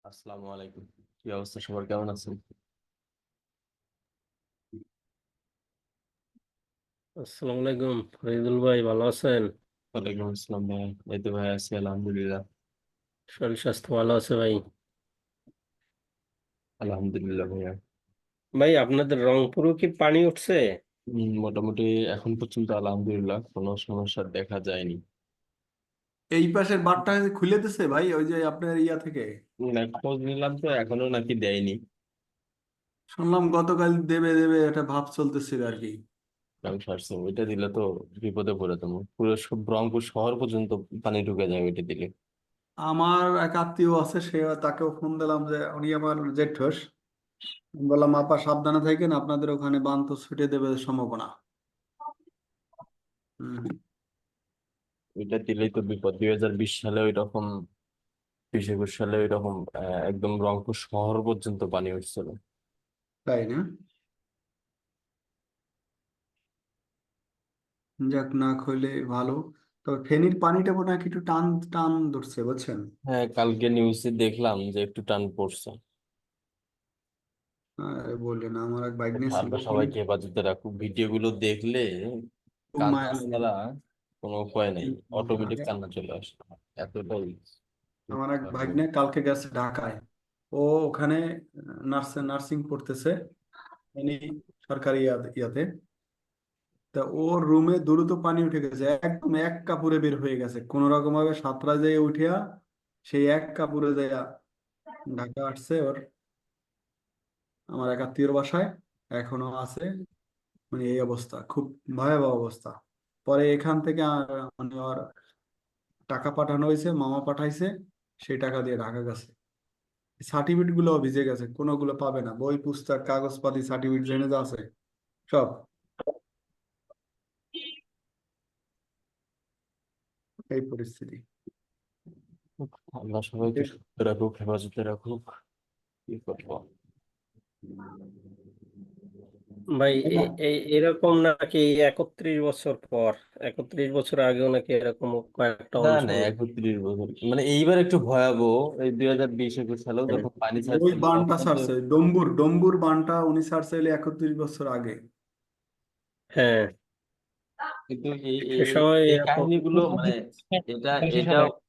আসসালামু আলাইকুম। কি অবস্থা, সবার কেমন আছেন? আসসালামু আলাইকুম ফরিদুল ভাই, ভালো আছেন? ওয়ালাইকুম আসসালাম ভাই। এই তো ভাই, আছি আলহামদুলিল্লাহ। শরীর স্বাস্থ্য ভালো আছে ভাই? আলহামদুলিল্লাহ ভাইয়া। ভাই, আপনাদের রংপুরে কি পানি উঠছে? মোটামুটি এখন পর্যন্ত আলহামদুলিল্লাহ কোনো সমস্যা দেখা যায়নি। এই পাশের বাঁধটা খুলে দিছে ভাই, ওই যে আপনার ইয়া থেকে না, খোঁজ নিলাম তো এখনো নাকি দেয়নি। শুনলাম গতকাল দেবে দেবে একটা ভাব চলতেছিল আর কি। আমি সারছি, ওইটা দিলে তো বিপদে পড়ে তুমি, পুরো রংপুর শহর পর্যন্ত পানি ঢুকে যায় ওইটা দিলে। আমার এক আত্মীয় আছে, সে তাকেও ফোন দিলাম, যে উনি আমার জেঠস। বললাম আপা সাবধানে থাকেন, আপনাদের ওখানে বাঁধ তো ছুটে দেবে সম্ভাবনা। হম। ওইটা দিলেই তো বিপদ। 2020 সালে ওই রকম, 2021 সালে ওই রকম একদম রংপুর শহর পর্যন্ত পানি উঠছিল। তাই না? যাক, না খুলে ভালো। তো ফেনীর পানিটা মনে হয় একটু টান টান ধরছে, বুঝছেন? হ্যাঁ, কালকে নিউজে দেখলাম যে একটু টান পড়ছে। বললেন, আমার এক ভাগ্নে ছিল আল্লাহ ফেনী। সবাইকে হেফাজতে রাখুক। ভিডিও গুলো দেখলে খুব কান্না মায়া লাগে। ছাড়া কোনো উপায় নেই, অটোমেটিক আগে কান্না চলে আসে। এতটাই আমার এক ভাগ্নে কালকে গেছে ঢাকায়। ও ওখানে নার্সিং পড়তেছে, মানে সরকারি ইয়াতে। তা ওর রুমে দ্রুত পানি উঠে গেছে, একদম এক কাপড়ে বের হয়ে গেছে কোন রকম ভাবে, সাতটা যেয়ে উঠিয়া সেই এক কাপড়ে যাইয়া ঢাকা আসছে ওর, আমার এক আত্মীয়র বাসায় এখনো আছে। মানে এই অবস্থা, খুব ভয়াবহ অবস্থা। পরে এখান থেকে মানে ওর টাকা পাঠানো হয়েছে, মামা পাঠাইছে, সেই টাকা দিয়ে ঢাকা গেছে। সার্টিফিকেট গুলো ভিজে গেছে, কোনোগুলো পাবে না, বই পুস্তক কাগজপাতি সার্টিফিকেট জেনে যা আছে সব। এই পরিস্থিতি। আল্লাহ সবাইকে সুস্থ রাখুক, হেফাজতে রাখুক। কি করবো? ভাই, এরকম নাকি 31 বছর পর, 31 বছর আগেও নাকি এরকম কয়েকটা না না, অঞ্চল? 31 বছর মানে এইবার একটু ভয়াবহ। এই 2020-21 সালেও হ্যাঁ। যখন পানি ওই ছাড়ছিল বানটা তখন তো। ছাড়ছে, ডম্বুর ডম্বুর বানটা উনি ছাড়ছে হলে 31 বছর আগে। হ্যাঁ, কিন্তু এই সে এই সময় এই এরকম। কাহিনীগুলো মানে এটা এটা সালে।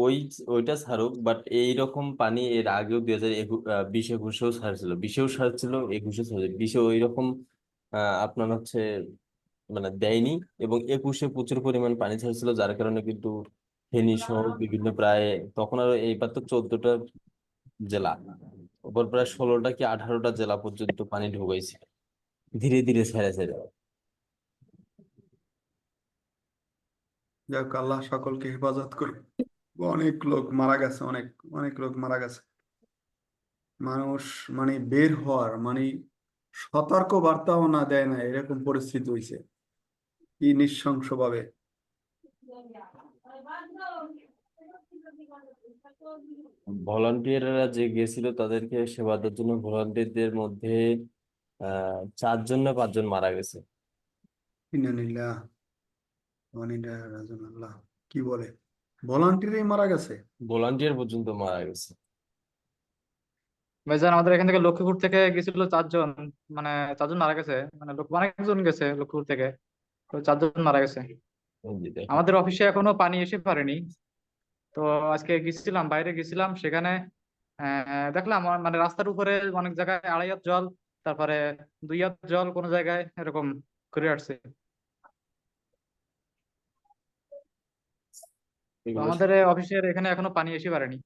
ওই ওইটা ছাড়ুক, বাট এইরকম পানি এর আগেও 2020-21-এও ছাড়ছিল, 20-এও ছাড়ছিল, 21-এ ছাড়ছিল, 20-এ ওই রকম আপনার হচ্ছে মানে দেয়নি। এবং 21-এ প্রচুর পরিমাণ পানি ছাড়ছিল, যার কারণে কিন্তু ফেনী সহ বিভিন্ন প্রায়, তখন আর এইবার তো 14টা জেলা, ওপর প্রায় 16টা কি 18টা জেলা পর্যন্ত পানি ঢুকাইছে ধীরে ধীরে ছেড়ে ছেড়ে। যাক, আল্লাহ সকলকে হেফাজত করে। অনেক লোক মারা গেছে, অনেক অনেক লোক মারা গেছে। মানুষ মানে বের হওয়ার মানে সতর্ক বার্তাও না দেয় না, এরকম পরিস্থিতি হয়েছে। কি নৃশংস ভাবে। ভলান্টিয়াররা যে গেছিল তাদেরকে সেবা দেওয়ার জন্য, ভলান্টিয়ারদের মধ্যে 4জন না 5জন মারা গেছে। ইন্নালিল্লাহ ওয়া ইন্না ইলাইহি রাজিউন। আল্লাহ, কি বলে, ভলান্টিয়ারই মারা গেছে? ভলান্টিয়ার পর্যন্ত মারা গেছে। ভাইজান, আমাদের এখান থেকে লক্ষ্মীপুর থেকে গেছিল 4 জন। মানে 4 জন মারা গেছে, মানে লোক অনেকজন গেছে লক্ষ্মীপুর থেকে, তো 4 জন মারা গেছে। এই যে দেখেন। আমাদের অফিসে এখনো পানি এসে পারেনি। তো আজকে গেছিলাম, বাইরে গেছিলাম, সেখানে দেখলাম মানে রাস্তার উপরে অনেক জায়গায় 2.5 হাত জল, তারপরে 2 হাত জল কোনো জায়গায় এরকম করে আসছে। তো এগুলো আমাদের অফিসের এখানে এখনো পানি এসে পারেনি,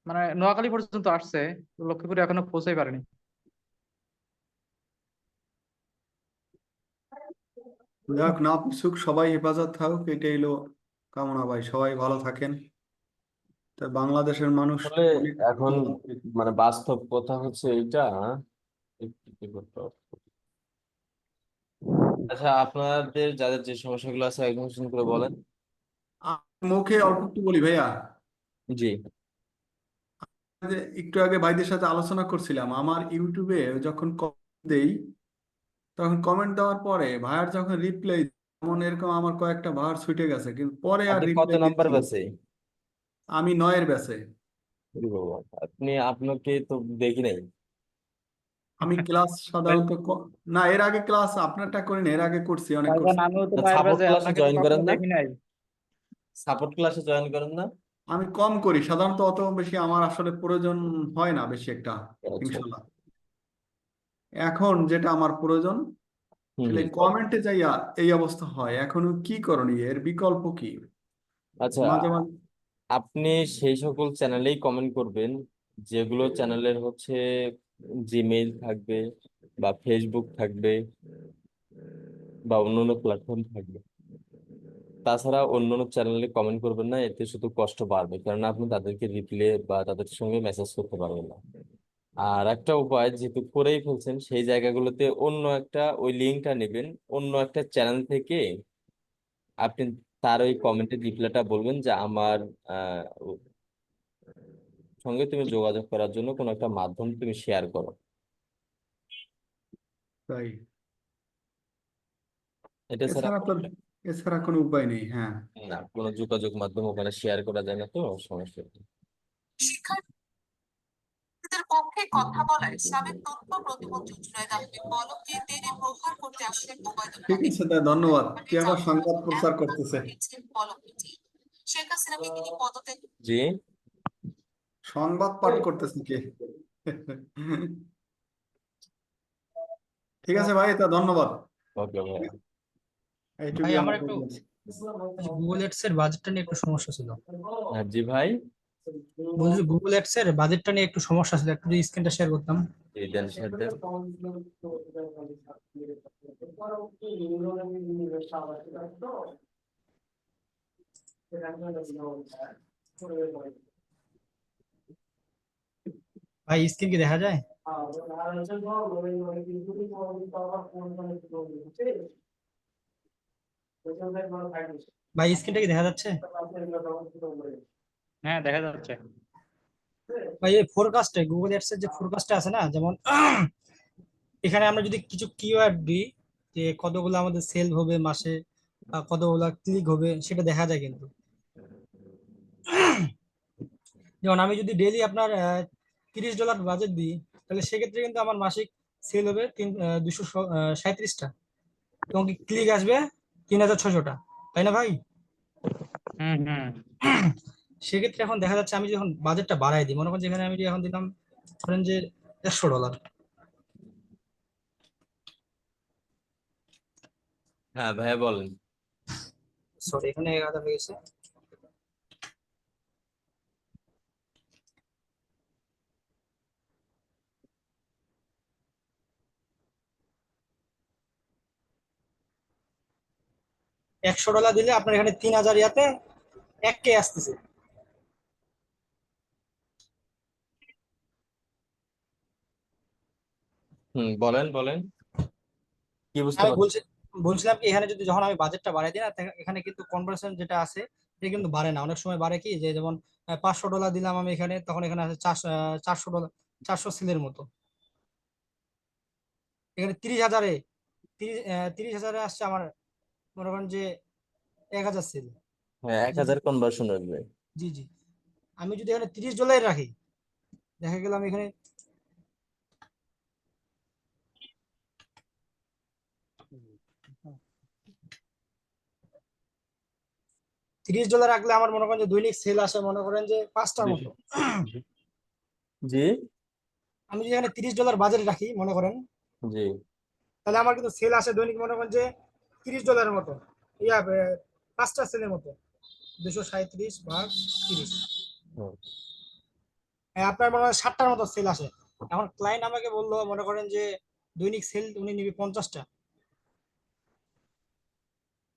মানে নোয়াখালী পর্যন্ত আসছে, তো লক্ষ্মীপুরে এখনো পৌঁছাই পারেনি। যাক, না পিছুক, সবাই হেফাজত থাকুক, এটাই হলো কামনা ভাই, সবাই ভালো থাকেন। তা বাংলাদেশের মানুষ আসলে অনেক এখন মানে বাস্তব কথা হচ্ছে এইটা, একটু কি করতে হবে। আচ্ছা, আপনাদের যাদের যে সমস্যাগুলো আছে একদম শুরু করে বলেন। মুখে অল্প একটু বলি ভাইয়া। জি। যে একটু আগে ভাইদের সাথে আলোচনা করছিলাম, আমার ইউটিউবে যখন কমেন্ট দেই, তখন কমেন্ট দেওয়ার পরে ভাইয়ার যখন রিপ্লাই, যেমন এরকম আমার কয়েকটা ভার ছুটে গেছে, কিন্তু পরে আর আপনি কত রিপ্লাই নাম্বার দিচ্ছি। বেচে? আমি 9-এর ব্যাচে। ওরে বাবা, আপনাকে তো দেখি নাই। আমি ক্লাস সাধারণত না, এর আগে ক্লাস আপনারটা করিনি, এর আগে করছি, অনেক করছি। ভাইজান আমিও তো ভাইয়ের সাপোর্ট ব্যাচে, ক্লাসে আপনাকে তো জয়েন করেন কখনো না? দেখি নাই। সাপোর্ট ক্লাসে জয়েন করেন না? আমি কম করি সাধারণত, অত বেশি আমার আসলে প্রয়োজন হয় না বেশি একটা, আচ্ছা। ইনশাল্লাহ। এখন যেটা আমার প্রয়োজন, হুম আসলে হুম, বল। কমেন্টে যাইয়া এই অবস্থা হয়, এখন কি করণীয়, এর বিকল্প কি? আচ্ছা, মাঝে মাঝে আপনি সেই সকল চ্যানেলেই কমেন্ট করবেন যেগুলো চ্যানেলের হচ্ছে জিমেইল থাকবে বা ফেসবুক থাকবে বা অন্যান্য প্ল্যাটফর্ম থাকবে। তাছাড়া অন্যান্য চ্যানেলে কমেন্ট করবেন না, এতে শুধু কষ্ট বাড়বে, কারণ আপনি তাদেরকে রিপ্লে বা তাদের সঙ্গে মেসেজ করতে পারবেন না। আর একটা উপায়, যেহেতু করেই ফেলছেন, সেই জায়গাগুলোতে অন্য একটা ওই লিঙ্কটা নেবেন, অন্য একটা চ্যানেল থেকে আপনি তার ওই কমেন্টের রিপ্লাইটা বলবেন যে আমার আহ, সঙ্গে তুমি যোগাযোগ করার জন্য কোনো একটা মাধ্যম তুমি শেয়ার করো। তাই, এটা ছাড়া এছাড়া তো, এছাড়া কোনো উপায় নেই। হ্যাঁ, না, কোনো যোগাযোগ মাধ্যম ওখানে শেয়ার করা যায় না, তো সমস্যা নেই। শিক্ষার্থীদের পক্ষে কথা বলায় সাবেক তথ্য প্রতিমন্ত্রী জুনায়েদ আহমেদ পলককে টেনে প্রহার করতে আসেন ওবায়দুল ঠিক হামিদ। আছে, তাই ধন্যবাদ। কি ঘটনাটি আবার জানতে সংবাদ এক প্রচার মাস করতেছে? ঘটিয়েছেন পলক মিটি। শেখ হাসিনাকে তিনি পদত্যাগ জি। সংবাদ পাঠ করতেছে কে? ঠিক আছে ভাই, তা ধন্যবাদ। ওকে ভাইয়া। এইটুকুই ভাই আমার আমার একটু বক্তব্য। গুগল এডস এর বাজেটটা নিয়ে একটু সমস্যা ছিল। হ্যাঁ জি ভাই। বলছি গুগল এডস এর বাজেটটা নিয়ে একটু সমস্যা ছিল, একটু যদি স্ক্রিনটা শেয়ার করতাম। এই দেন শেয়ার দেন। ভাই স্ক্রিন কি দেখা যায়? ভাই স্ক্রিনটা কি দেখা যাচ্ছে? হ্যাঁ, দেখা যাচ্ছে। ভাই এই ফোরকাস্টে গুগল এডস এর যে ফোরকাস্টে আছে না, যেমন এখানে আমরা যদি কিছু কিওয়ার্ড দিই যে কতগুলো আমাদের সেল হবে মাসে বা কতগুলো ক্লিক হবে, সেটা দেখা যায় কিন্তু। যেমন আমি যদি ডেইলি আপনার $30 বাজেট দিই, তাহলে সেক্ষেত্রে কিন্তু আমার মাসিক সেল হবে 237টা, এবং ক্লিক আসবে 3600টা, তাই না ভাই? হুম হুম। সেক্ষেত্রে এখন দেখা যাচ্ছে আমি যখন বাজেটটা বাড়াই দিই, মনে করেন যেখানে আমি এখন দিলাম ধরেন যে $100, হ্যাঁ ভাইয়া বলেন। সরি এখানে 1000 হয়ে গেছে। $100 দিলে আপনার এখানে 3000 ইয়াতে 1K আসতেছে। বলেন বলেন, কি বুঝতে আমি পারছেন? বলছিলাম কি, এখানে যদি যখন আমি বাজেটটা বাড়াই দিই না, এখানে কিন্তু কনভার্সন যেটা আছে এটা কিন্তু বাড়ে না। অনেক সময় বাড়ে কি, যে যেমন $500 দিলাম আমি এখানে, তখন এখানে আছে $400, 400 সিলের মতো। এখানে 30,000-এ 30,000-এ আসছে আমার, মনে করেন যে 1000 সিল। হ্যাঁ, 1000 কনভার্সন আসবে। জি জি। আমি যদি এখানে $30 রাখি, দেখা গেল আমি এখানে $30 রাখলে আমার মনে করেন যে দৈনিক সেল আসে মনে করেন যে 5টার মতো। জি আমি যদি এখানে $30 বাজেট রাখি মনে করেন, জি। তাহলে আমার কিন্তু সেল আসে দৈনিক মনে করেন যে $30 মতো, ইয়া 5টা সেলের মতো, 237 ভাগ 30। হুম। আপনার মনে হয় 7টার মতো সেল আসে। এখন ক্লায়েন্ট আমাকে বললো মনে করেন যে দৈনিক সেল উনি নিবে 50টা।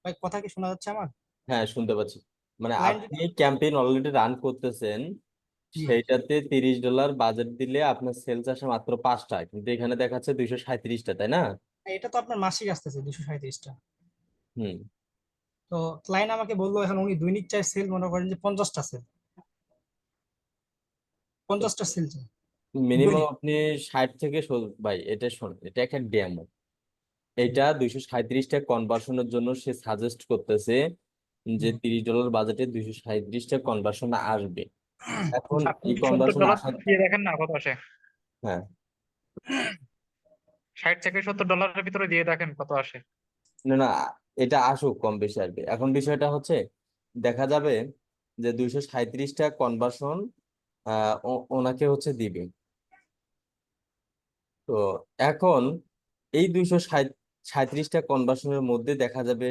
ভাই কথা কি শোনা যাচ্ছে আমার? হ্যাঁ, শুনতে পাচ্ছি। মানে ক্লায়েন্ট আপনি ক্যাম্পেইন অলরেডি রান করতেছেন, জি, সেইটাতে $30 বাজেট দিলে আপনার সেলস আসে মাত্র 5টা, কিন্তু এখানে দেখাচ্ছে 237টা, তাই না? এটা তো আপনার মাসিক আসতেছে 237টা। হুম। তো ক্লায়েন্ট আমাকে বললো এখন উনি দৈনিক চাই সেল মনে করেন যে 50টা সেল, 50টা সেল চাই মিনিমাম দৈনিক। আপনি 60 থেকে ভাই এটা শোন, এটা একটা ডেমো। এটা 237টা কনভার্সনের জন্য সে সাজেস্ট করতেছে যে $30 বাজেটে 237টা কনভার্সন আসবে। এখন আপনি এই 70 কনভার্সন ডলার আসার, দিয়ে দেখেন না কত আসে। হ্যাঁ 60 থেকে $70 ভিতরে দিয়ে দেখেন কত আসে। না না, এটা আসুক, কম বেশি আসবে। এখন বিষয়টা হচ্ছে দেখা যাবে যে 237টা কনভার্সন ওনাকে হচ্ছে দিবে। তো এখন এই 237টা কনভার্সনের মধ্যে দেখা যাবে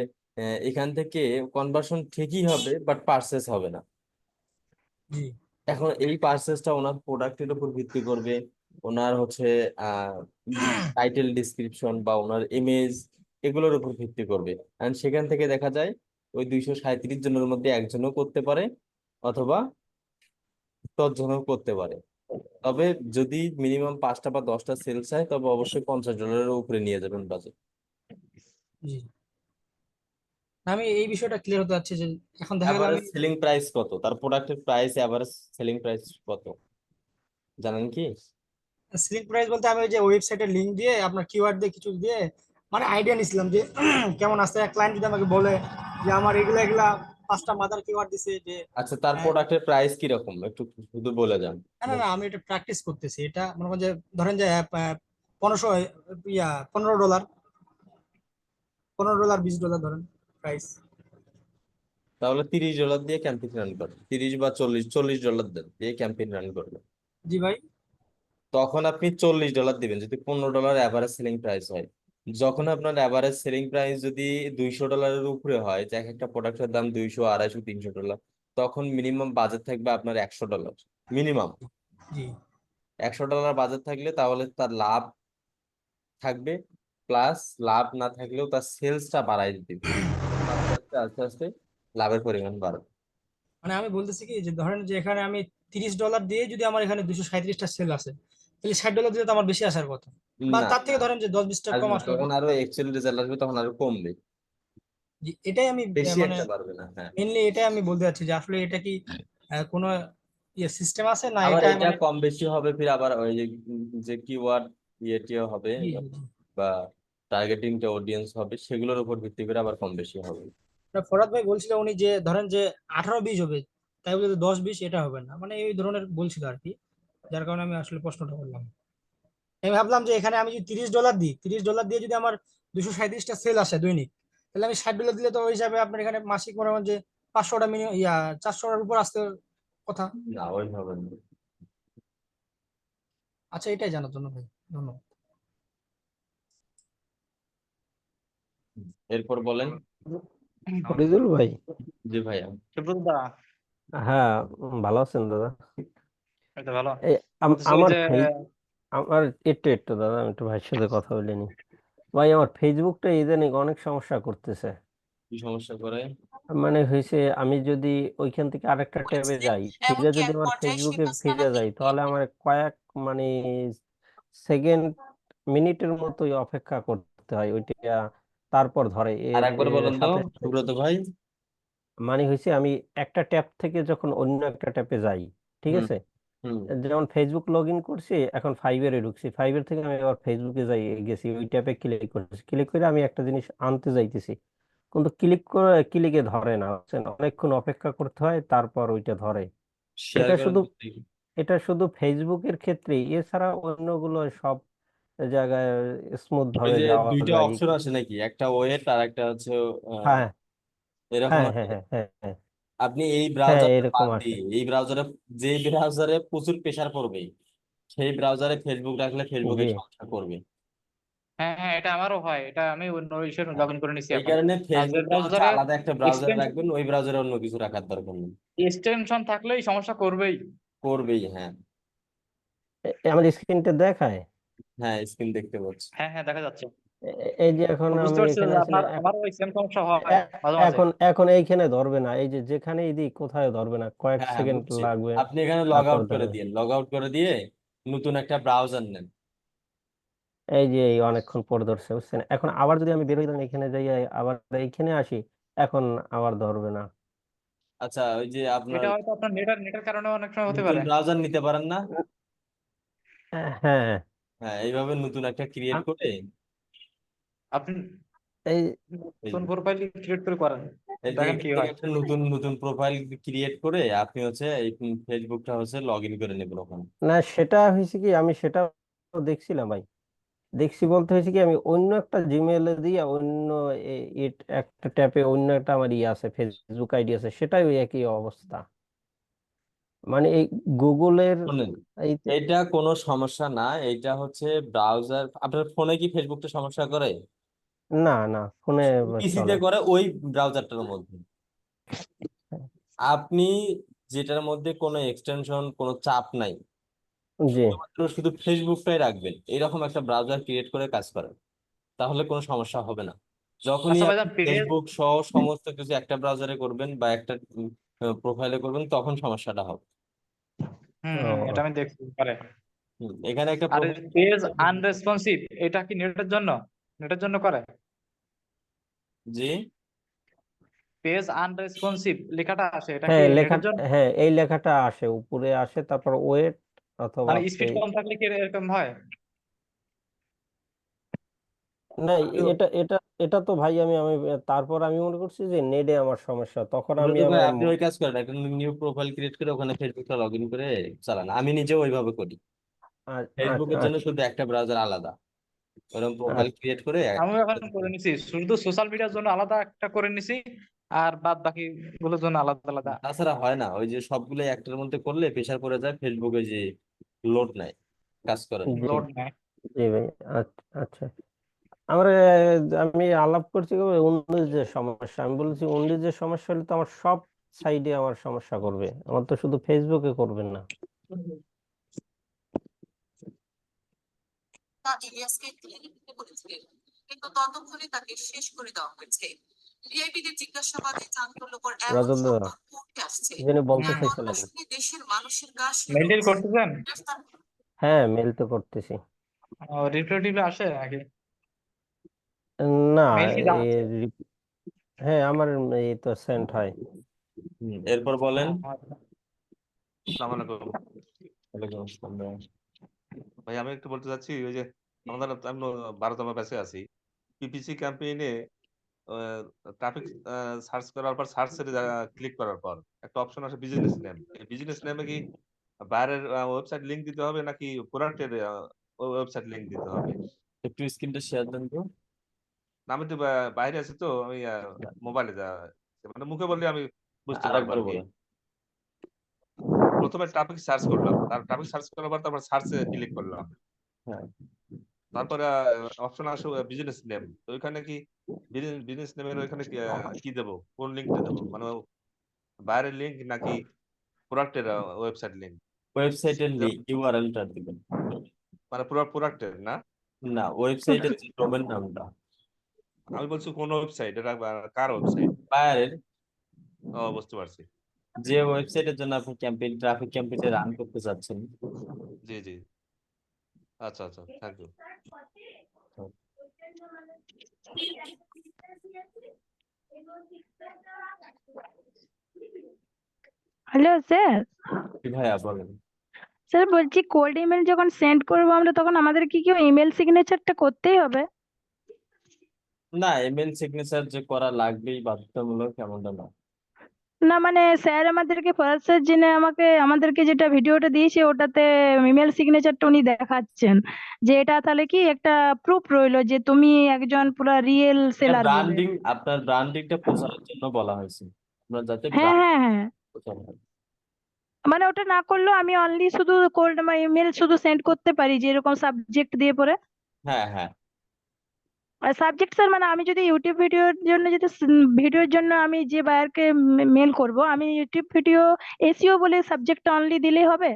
এখান থেকে কনভার্সন ঠিকই হবে, বাট পার্সেস হবে না। জি এখন এই পার্সেসটা ওনার প্রোডাক্টের উপর ভিত্তি করবে, ওনার হচ্ছে টাইটেল ডিসক্রিপশন বা ওনার ইমেজ, এগুলোর উপর ভিত্তি করবে। এন্ড সেখান থেকে দেখা যায় ওই 237 জনের মধ্যে একজনও করতে পারে, অথবা 10 জনও করতে পারে। তবে যদি মিনিমাম 5টা বা 10টা সেলস হয়, তবে অবশ্যই $50 উপরে নিয়ে যাবেন বাজেট। জি আমি এই বিষয়টা ক্লিয়ার হতে যাচ্ছে যে এখন দেখা গেল আমি এভারেজ সেলিং প্রাইস কত, তার প্রোডাক্টের প্রাইস, এভারেজ সেলিং প্রাইস কত জানেন কি? সিলিং প্রাইস বলতে আমি ওই যে ওয়েবসাইটের লিংক দিয়ে আপনার কিওয়ার্ড দিয়ে কিছু দিয়ে মানে আইডিয়া নিছিলাম যে কেমন আসছে। ক্লায়েন্ট যদি আমাকে বলে যে আমার এগুলা এগুলা 5টা মাদার কিওয়ার্ড দিছে যে আচ্ছা, তার আহ, প্রোডাক্টের প্রাইস কিরকম একটু শুধু বলে যান। না না না আমি এটা প্র্যাকটিস করতেছি। এটা মনে করেন যে ধরেন যে 1500 $15, $15 $20 ধরেন প্রাইস। তাহলে $30 দিয়ে ক্যাম্পেইন রান করবে, 30 বা 40 $40 দেন দিয়ে ক্যাম্পেইন রান করবে। জি ভাই। তখন আপনি $40 দিবেন যদি $15 অ্যাভারেজ সেলিং প্রাইস হয়। যখন আপনার অ্যাভারেজ সেলিং প্রাইস যদি $200 উপরে হয়, যে এক একটা প্রোডাক্টের দাম 200, 250, $300, তখন মিনিমাম বাজেট থাকবে আপনার $100 মিনিমাম। জি $100 বাজেট থাকলে তাহলে তার লাভ থাকবে, প্লাস লাভ না থাকলেও তার সেলসটা বাড়াই দিবে, আস্তে আস্তে আস্তে আস্তে লাভের পরিমাণ বাড়বে। মানে আমি বলতেছি কি যে ধরেন যে এখানে আমি $30 দিয়ে যদি আমার এখানে 237টা সেল আছে, তাহলে $60 দিলে তো আমার বেশি আসার কথা। বা না, তার থেকে ধরেন যে 10-20 টাকা কম আসবে না, আসলো। তখন আরো অ্যাকচুয়ালি রেজাল্ট আসবে, তখন আরো কমবে, জি এটাই আমি বেশি মানে একটা পারবে না। হ্যাঁ, মেনলি এটাই আমি বলতে চাচ্ছি যে আসলে এটা কি কোনো সিস্টেম আছে না আবার এটা এটা মানে। কম বেশি হবে, ফির আবার ওই যে যে কিওয়ার্ড ইয়েটিও হবে, জি জি জি বা টার্গেটিংটা অডিয়েন্স হবে, সেগুলোর উপর ভিত্তি করে আবার কম বেশি হবে। ফরহাদ ভাই বলছিল উনি যে ধরেন যে 18-20 হবে, তাই বলে 10-20 এটা হবে না, মানে এই ধরনের বলছিল আর কি। যার কারণে আমি আসলে প্রশ্নটা করলাম। আমি ভাবলাম যে এখানে আমি যদি $30 দিই, $30 দিয়ে যদি আমার 237টা সেল আসে দৈনিক, তাহলে আমি $60 দিলে তো ওই হিসাবে আপনার এখানে মাসিক মনে করেন যে 500টা মিনিমাম 400টার উপর আসতে কথা। না, ওইভাবে না। আচ্ছা এটাই জানার জন্য ভাই, ধন্যবাদ। এরপর বলেন। ফরিদুল ভাই। জি ভাইয়া। সুব্রত দা, হ্যাঁ ভালো আছেন দাদা? এই তো ভালো। এই বলতেছি ওই আমার যে আমার একটু একটু দাদা, আমি একটু ভাইয়ের সাথে কথা বলে নি। ভাই আমার ফেসবুকটা ইদানিং অনেক সমস্যা করতেছে। কি সমস্যা করে? মানে হয়েছে আমি যদি ওইখান থেকে আরেকটা ট্যাবে বলেছিলেন। যাই, ফিরে এমনকি যদি এক আমার পর্যায়ে ফেসবুকে শেখ হাসিনা ফিরে যাই, নাকি তাহলে আমার কয়েক মানে সেকেন্ড মিনিটের মতোই অপেক্ষা করতে হয় ওইটা, তারপর ধরে আর এর একবার বলেন তো সাথে সাথে। সুব্রত ভাই। মানে হয়েছে আমি একটা ট্যাব থেকে যখন অন্য একটা ট্যাবে যাই, ঠিক হুম আছে, হুম। যেমন ফেসবুক লগ ইন করছি, এখন ফাইবারে ঢুকছি, ফাইবার থেকে আমি আবার ফেসবুকে যাই গেছি, ওই ট্যাবে ক্লিক করছি, ক্লিক করে আমি একটা জিনিস আনতে যাইতেছি, কিন্তু ক্লিকে ধরে না, বুঝছেন? অনেকক্ষণ অপেক্ষা করতে হয়, তারপর ওইটা ধরে। শেয়ার এটা করেন শুধু তো দেখি। এটা শুধু ফেসবুকের ক্ষেত্রে, এছাড়া অন্যগুলো সব জায়গায় স্মুথ ওই ভাবে যে যাওয়া দুইটা যায়। অপশন আছে নাকি, একটা ওয়েট আর একটা হচ্ছে আহ, হ্যাঁ এরকম হ্যাঁ আছে। হ্যাঁ হ্যাঁ হ্যাঁ হ্যাঁ আপনি এই হ্যাঁ ব্রাউজারটা এরকম বাদ আছে। দিয়ে, এই ব্রাউজারে, যে ব্রাউজারে প্রচুর প্রেসার পড়বে, সেই ব্রাউজারে ফেসবুক রাখলে জি ফেসবুকে সমস্যা করবে। হ্যাঁ হ্যাঁ, এটা আমারও হয়, এটা আমি অন্য ইসে লগ ইন করে নিছি এই এখন। কারণে আর যে ফেসবুকটা হচ্ছে ব্রাউজারে আলাদা একটা ব্রাউজারে এক্সটেনশন রাখবেন, ওই ব্রাউজারে অন্য কিছু রাখার দরকার নেই। এক্সটেনশন থাকলেই সমস্যা করবেই। করবেই, হ্যাঁ। আমার স্ক্রিনটা দেখায়। হ্যাঁ, স্ক্রিন দেখতে পাচ্ছি। হ্যাঁ হ্যাঁ, দেখা যাচ্ছে। এই যে এখন তো বুঝতে আমি পারছি এখানে যে আসলে আপনার আমারও ওই সেম সমস্যা হয় মাঝে মাঝে। এখন এখন এইখানে ধরবে না, এই যে যেখানেই দিই কোথায় ধরবে না, কয়েক হ্যাঁ হ্যাঁ, সেকেন্ড বুঝছি। লাগবে, আপনি এখানে লগ তারপর আউট করে ধরবে। দিয়ে, লগ আউট করে দিয়ে নতুন একটা ব্রাউজার নেন। এই যে এই অনেকক্ষণ পর ধরছে, বুঝছেন? এখন আবার যদি আমি বের হইলাম এখানে যাই, আবার এইখানে আসি, এখন আবার ধরবে না। আচ্ছা, ওই যে আপনার এটা হয়তো আপনার নেটের কারণে অনেক সময় হতে নতুন পারে। ব্রাউজার নিতে পারেন না? হ্যাঁ হ্যাঁ, এইভাবে নতুন একটা ক্রিয়েট আম- করে আপনি এই এই নতুন প্রোফাইল ক্রিয়েট করে করেন। দেখেন এখান কি থেকে হয়। একটা নতুন নতুন প্রোফাইল ক্রিয়েট করে আপনি হচ্ছে এই ফেসবুকটা হচ্ছে লগ ইন করে নেবেন ওখানে। না, সেটা হয়েছে কি, আমি সেটা দেখছিলাম ভাই। দেখছি বলতে হয়েছে কি, আমি অন্য একটা জিমেলে দিয়ে অন্য একটা ট্যাপে অন্য একটা আমার ইয়ে আছে, ফেসবুক আইডি আছে, সেটাই ওই একই অবস্থা। মানে এই গুগলের শোনেন, এই এটা কোনো সমস্যা না, এটা হচ্ছে ব্রাউজার। আপনার ফোনে কি ফেসবুকটা সমস্যা করে? না না, ফোনে পিসিতে চলে। করে ওই ব্রাউজারটার মধ্যে। আপনি যেটার মধ্যে কোনো এক্সটেনশন, কোনো চাপ নাই, জি শুধুমাত্র শুধু ফেসবুকটাই রাখবেন, এরকম একটা ব্রাউজার ক্রিয়েট করে কাজ করেন, তাহলে কোনো সমস্যা হবে না। যখনই আচ্ছা আপনি ভাইজান, পেজ, ফেসবুক সহ সমস্ত কিছু একটা ব্রাউজারে করবেন বা একটা প্রোফাইলে করবেন, তখন সমস্যাটা হবে। এটা ও, আমি দেখছি পারে। এখানে একটা আর প্রোফাইল। পেজ আনরেসপন্সিভ, এটা কি নেটের জন্য? নেটের জন্য করে? জি, পেজ আনরেসপন্সিভ লেখাটা আসে, এটা কি হ্যাঁ লেখা, নেটের জন্য? হ্যাঁ এই লেখাটা আসে উপরে আসে, তারপর ওয়েট অথবা মানে স্পিড কম থাকলে কি এরকম হয়? না, আপনি এটা এটা এটা তো ভাই আমি আমি তারপর আমি মনে করছি যে নেটে আমার সমস্যা, তখন আমি ভাই আমার আপনি ওই কাজ করেন, একটা নিউ প্রোফাইল ক্রিয়েট করে ওখানে ফেসবুকটা লগ ইন করে চালান। আমি নিজেও ওইভাবে করি। ফেসবুকের জন্য আচ্ছা শুধু একটা ব্রাউজার আলাদা, ওরকম প্রোফাইল আচ্ছা ক্রিয়েট করে আমিও এখন করে নিছি, শুধু সোশ্যাল মিডিয়ার জন্য আলাদা একটা করে নিছি, আর বাদ বাকি গুলোর জন্য আলাদা আলাদা। তাছাড়া হয় না, ওই যে সবগুলো একটার মধ্যে করলে প্রেসার পড়ে যায়, ফেসবুকে যে লোড নেয়, কাজ করে না। জি লোড নেয়। জি ভাই, আচ্ছা আচ্ছা। আমরা আমি আলাপ করছি কি, উনিশ যে সমস্যা, আমি বলেছি উনিশ যে সমস্যা হলে তো আমার সব সাইডে আমার সমস্যা করবে, আমার তো শুধু ফেসবুকে করবেন না। তা ইলিয়াসকে টেনে নিতে বলেছিলেন, কিন্তু ততক্ষণে তাকে শেষ করে দেওয়া হয়েছে। ভিআইপিদের জিজ্ঞাসাবাদে চাঞ্চল্যকর এমন রাজল দাদা, সংবাদ উঠে আসছে, যিনি বলতে যার হুম, চাইছিলেন। গণনা দেশের মানুষের গা মেনটেন শিউরে করতেছেন? গ্রেফতার। হ্যাঁ মেল তো করতেছি। রিপ্লেটিভ আসে নাকি? না, মেইল কি এ, যাচ্ছে? হ্যাঁ আমার এই তো সেন্ড হয়। এরপর বলেন। আচ্ছা। আসসালামু আলাইকুম। ওয়ালাইকুম আসসালাম। ভাই আমি একটু বলতে চাচ্ছি, ওই যে আমাদের আমি 12তম ব্যাচে আছি, পিপিসি ক্যাম্পেইনে ট্রাফিক সার্চ করার পর সার্চের ক্লিক করার পর একটা অপশন আসে বিজনেস নেম। এই বিজনেস নেমে কি বাইরের ওয়েবসাইট লিংক দিতে হবে নাকি প্রোডাক্টের ওয়েবসাইট লিংক দিতে হবে? একটু স্ক্রিনটা শেয়ার দেন তো। না, আমি তো বাইরে আছি, তো আমি মোবাইলে মানে মুখে বললে আমি বুঝতে পারবো আরেকবার আর কি। বলেন। প্রথমে ট্রাফিক সার্চ করলাম, ট্রাফিক সার্চ করার পর তারপর সার্চে ক্লিক করলাম, হ্যাঁ, তারপরে অপশন আসে বিজনেস নেম। তো ওইখানে কি বিজনেস নেমের ওইখানে কি দেবো, কোন লিঙ্কটা দেবো, মানে বাইরের লিঙ্ক নাকি প্রোডাক্টের ওয়েবসাইট লিঙ্ক? ওয়েবসাইটের ইউআরএলটা দিবেন। মানে পুরো প্রোডাক্টের না? না, ওয়েবসাইটের যে ডোমেন নামটা, আমি বলছি কোন ওয়েবসাইট, এটা কার ওয়েবসাইট? বায়ারের ও, বুঝতে পারছি। যে ওয়েবসাইটের জন্য আপনি ক্যাম্পেইন, ট্রাফিক ক্যাম্পেইনটা রান করতে চাচ্ছেন। জি জি, আচ্ছা আচ্ছা, থ্যাংক ইউ। Hello sir. কি ভাইয়া বলেন। স্যার বলছি, কোল্ড ইমেল যখন সেন্ড করবো আমরা, তখন আমাদের কি ইমেল সিগনেচারটা করতেই হবে? না, ইমেল সিগনেচার যে করা লাগবেই বাধ্যতামূলক এমনটা না। না মানে স্যার আমাদেরকে, ফরাজ স্যার যিনি আমাদেরকে যেটা ভিডিওটা দিয়েছে, ওটাতে ইমেল সিগনেচারটা উনি দেখাচ্ছেন, যে এটা তাহলে কি একটা প্রুফ রইলো যে তুমি একজন পুরো রিয়েল এটা সেলার বলে। ব্র্যান্ডিং, আপনার ব্র্যান্ডিংটা প্রচারের জন্য বলা হয়েছে, আপনার যাতে হ্যাঁ ব্র্যান্ড হ্যাঁ হ্যাঁ, প্রচার হয়। মানে ওটা না করলেও আমি অনলি শুধু কোল্ড ইমেল শুধু সেন্ড করতে পারি, যে এরকম সাবজেক্ট দিয়ে পরে। হ্যাঁ হ্যাঁ, আর সাবজেক্ট স্যার, মানে আমি যদি ইউটিউব ভিডিওর জন্য, যদি ভিডিওর জন্য আমি যে বায়ারকে মেল করব, আমি ইউটিউব ভিডিও এসইও বলে সাবজেক্টটা অনলি দিলেই হবে?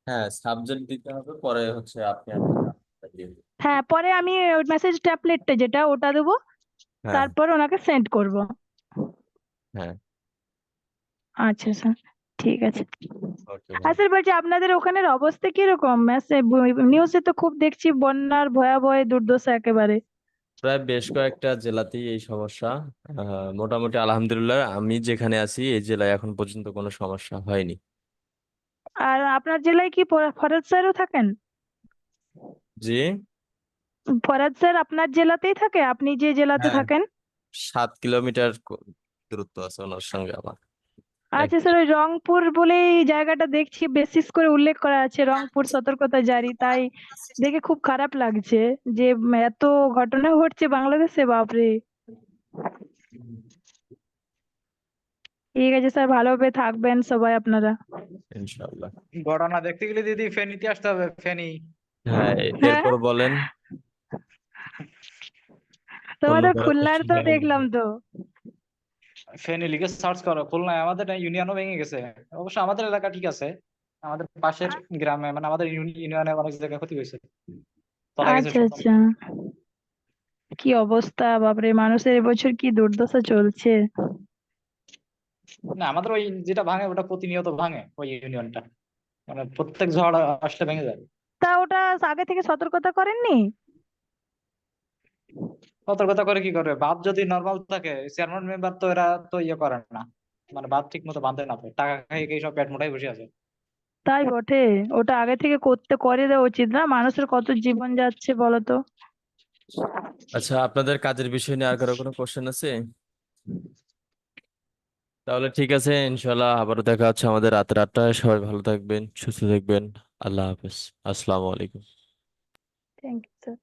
হ্যাঁ সাবজেক্ট দিতে হবে, পরে হচ্ছে আপনি আপনার নামটা দিয়ে দিবেন। হ্যাঁ, পরে আমি মেসেজ ট্যাবলেটটা যেটা ওটা দেবো, হ্যাঁ তারপর ওনাকে সেন্ড করব। হ্যাঁ, আচ্ছা স্যার, ঠিক আছে। ওকে আর ভাই। স্যার বলছি, আপনাদের ওখানের অবস্থা কিরকম? নিউজে তো খুব দেখছি বন্যার ভয়াবহ দুর্দশা একেবারে। প্রায় বেশ কয়েকটা জেলাতেই এই সমস্যা। মোটামুটি আলহামদুলিল্লাহ আমি যেখানে আছি এই জেলায় এখন পর্যন্ত কোনো সমস্যা হয়নি। আর আপনার জেলায় কি ফরাজ স্যারও থাকেন? জি, ফরাজ স্যার আপনার জেলাতেই থাকে, আপনি যে জেলাতে হ্যাঁ থাকেন? 7 কিলোমিটার দূরত্ব আছে ওনার সঙ্গে আমার। আচ্ছা স্যার, ওই রংপুর বলেই জায়গাটা দেখছি বেসিস করে উল্লেখ করা আছে, রংপুর সতর্কতা জারি, তাই দেখে খুব খারাপ লাগছে যে এত ঘটনা ঘটছে বাংলাদেশে, বাপরে। ঠিক আছে স্যার, ভালোভাবে থাকবেন সবাই আপনারা। ইনশাআল্লাহ। ঘটনা দেখতে গেলে দিদি ফেনীতে আসতে হবে, ফেনী। হ্যাঁ, হ্যাঁ, এরপর বলেন অন্য তোমাদের কারো খুলনার কোশ্চেন তো থাকলে দেখলাম তো। ফেনী লিখে সার্চ করো, খুলনায় আমাদের ইউনিয়নও ভেঙে গেছে। অবশ্য আমাদের এলাকা ঠিক আছে, আমাদের পাশের গ্রামে মানে আমাদের ইউনিয়নে অনেক জায়গায় ক্ষতি হয়েছে, তলা গেছে আচ্ছা সব। আচ্ছা, কি অবস্থা বাপরে, মানুষের এবছর কি দুর্দশা চলছে। না আমাদের ওই যেটা ভাঙে ওটা প্রতিনিয়ত ভাঙে, ওই ইউনিয়নটা মানে প্রত্যেক ঝড় আসলে ভেঙে যায়। তা ওটা আগে থেকে সতর্কতা করেননি? সতর্কতা করে কি করবে, বাঁধ যদি নর্মাল থাকে, চেয়ারম্যান মেম্বার তো এরা তো ইয়ে করে না, মানে বাঁধ ঠিক মতো বাঁধে না, তো টাকা খাইয়ে সব পেট মোটাই বসে আছে। তাই বটে, ওটা আগে থেকে করে দেওয়া উচিত না, মানুষের কত জীবন যাচ্ছে বলো তো। আচ্ছা, আপনাদের কাজের বিষয় নিয়ে আর কারো কোনো কোশ্চেন আছে? তাহলে ঠিক আছে, ইনশাল্লাহ আবারও দেখা হচ্ছে আমাদের রাতের 8টায়। সবাই ভালো থাকবেন, সুস্থ থাকবেন। আল্লাহ হাফেজ। আসসালামু আলাইকুম। Thank you sir.